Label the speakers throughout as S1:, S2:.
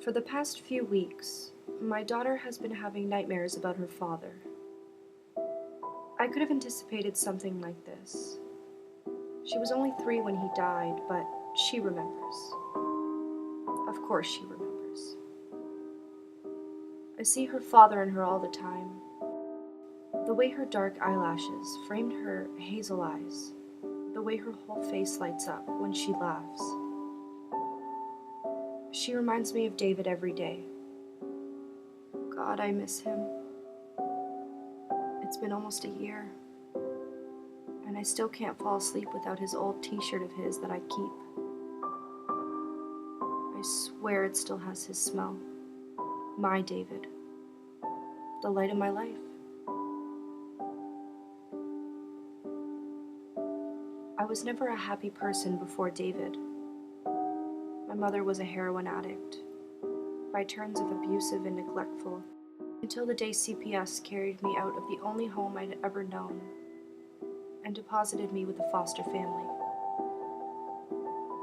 S1: For the past few weeks, my daughter has been having nightmares about her father. I could have anticipated something like this. She was only 3 when he died, but she remembers. Of course she remembers. I see her father in her all the time. The way her dark eyelashes framed her hazel eyes, the way her whole face lights up when she laughs. She reminds me of David every day. God, I miss him. It's been almost a year, and I still can't fall asleep without his old t-shirt of his that I keep. I swear it still has his smell. My David. The light of my life. I was never a happy person before David. My mother was a heroin addict, by turns of abusive and neglectful, until the day CPS carried me out of the only home I'd ever known and deposited me with a foster family.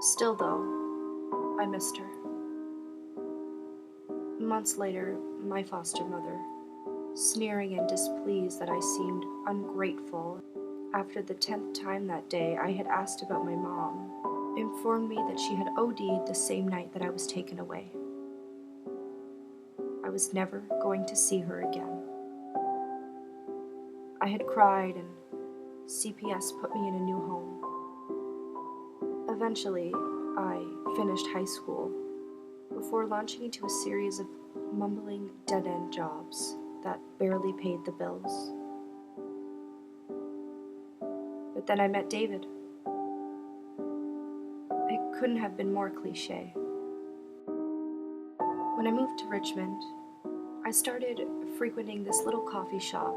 S1: Still though, I missed her. Months later, my foster mother, sneering and displeased that I seemed ungrateful after the 10th time that day I had asked about my mom, informed me that she had OD'd the same night that I was taken away. I was never going to see her again. I had cried and CPS put me in a new home. Eventually, I finished high school before launching into a series of mumbling dead-end jobs that barely paid the bills. But then I met David. It couldn't have been more cliche. When I moved to Richmond, I started frequenting this little coffee shop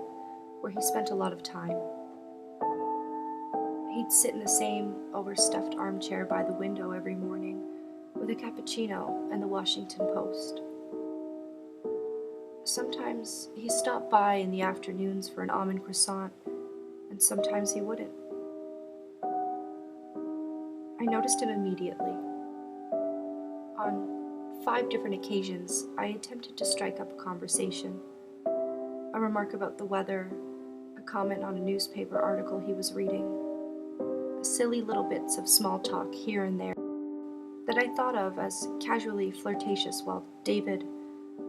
S1: where he spent a lot of time. He'd sit in the same overstuffed armchair by the window every morning with a cappuccino and the Washington Post. Sometimes he stopped by in the afternoons for an almond croissant, and sometimes he wouldn't. I noticed him immediately. On 5 different occasions, I attempted to strike up a conversation. A remark about the weather, a comment on a newspaper article he was reading, silly little bits of small talk here and there that I thought of as casually flirtatious while David,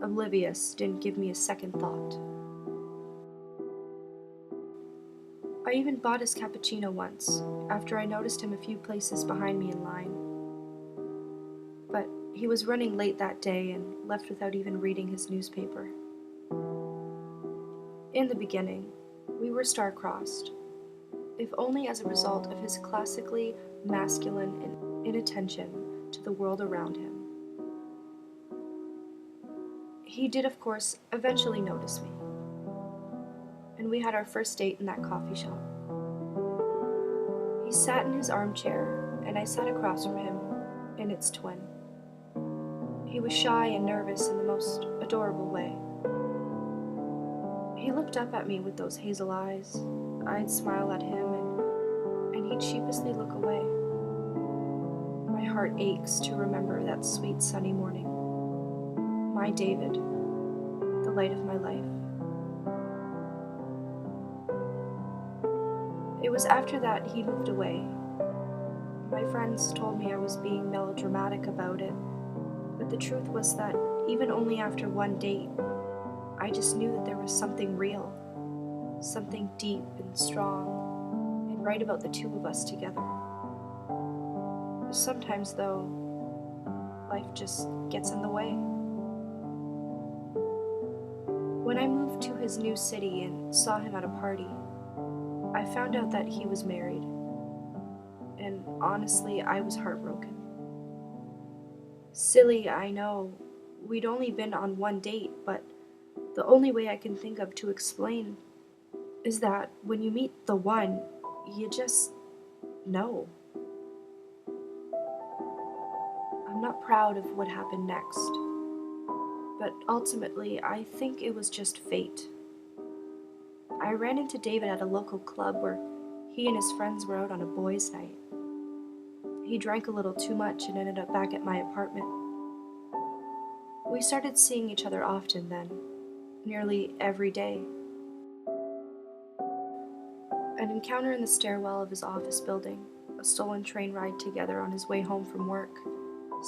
S1: oblivious, didn't give me a second thought. I even bought his cappuccino once, after I noticed him a few places behind me in line. But he was running late that day and left without even reading his newspaper. In the beginning, we were star-crossed, if only as a result of his classically masculine inattention to the world around him. He did, of course, eventually notice me, and we had our first date in that coffee shop. He sat in his armchair, and I sat across from him in its twin. He was shy and nervous in the most adorable way. He looked up at me with those hazel eyes. I'd smile at him, and he'd sheepishly look away. My heart aches to remember that sweet sunny morning. My David, the light of my life. It was after that he moved away. My friends told me I was being melodramatic about it, but the truth was that even only after one date, I just knew that there was something real, something deep and strong, and right about the two of us together. Sometimes, though, life just gets in the way. When I moved to his new city and saw him at a party, I found out that he was married, and honestly, I was heartbroken. Silly, I know. We'd only been on one date, but the only way I can think of to explain is that when you meet the one, you just know. I'm not proud of what happened next, but ultimately, I think it was just fate. I ran into David at a local club where he and his friends were out on a boys' night. He drank a little too much and ended up back at my apartment. We started seeing each other often then, nearly every day. An encounter in the stairwell of his office building, a stolen train ride together on his way home from work.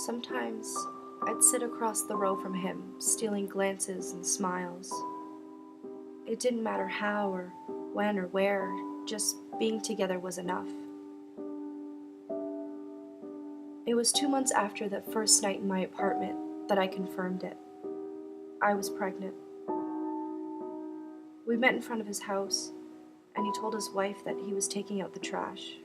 S1: Sometimes I'd sit across the row from him, stealing glances and smiles. It didn't matter how or when or where, just being together was enough. It was 2 months after that first night in my apartment that I confirmed it. I was pregnant. We met in front of his house, and he told his wife that he was taking out the trash.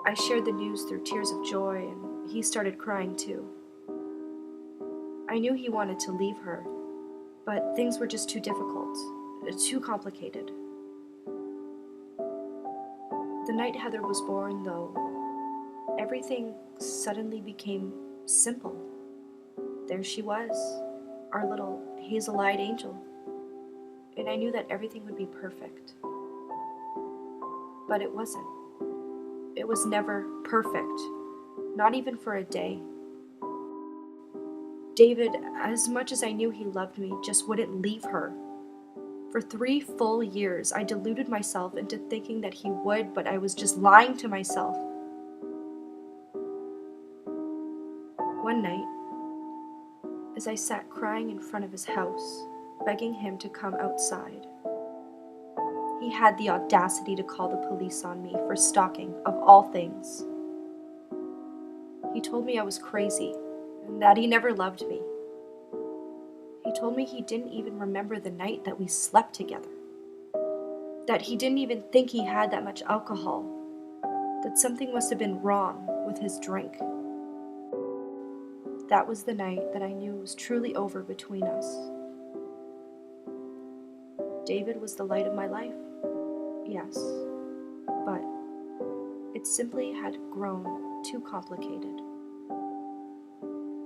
S1: I shared the news through tears of joy, and he started crying too. I knew he wanted to leave her, but things were just too difficult, too complicated. The night Heather was born, though, everything suddenly became simple. There she was, our little hazel-eyed angel, and I knew that everything would be perfect. But it wasn't. It was never perfect, not even for a day. David, as much as I knew he loved me, just wouldn't leave her. For 3 full years, I deluded myself into thinking that he would, but I was just lying to myself. One night, as I sat crying in front of his house, begging him to come outside, he had the audacity to call the police on me for stalking, of all things. He told me I was crazy, and that he never loved me. He told me he didn't even remember the night that we slept together, that he didn't even think he had that much alcohol, that something must have been wrong with his drink. That was the night that I knew it was truly over between us. David was the light of my life, yes, but it simply had grown too complicated.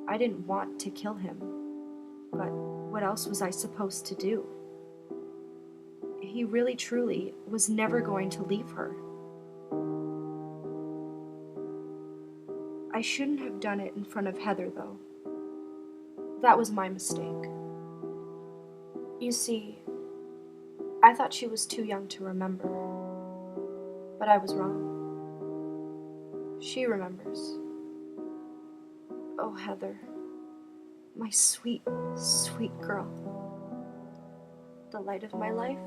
S1: I didn't want to kill him, but what else was I supposed to do? He really truly was never going to leave her. I shouldn't have done it in front of Heather, though. That was my mistake. You see, I thought she was too young to remember, but I was wrong. She remembers. Oh, Heather, my sweet, sweet girl, the light of my life.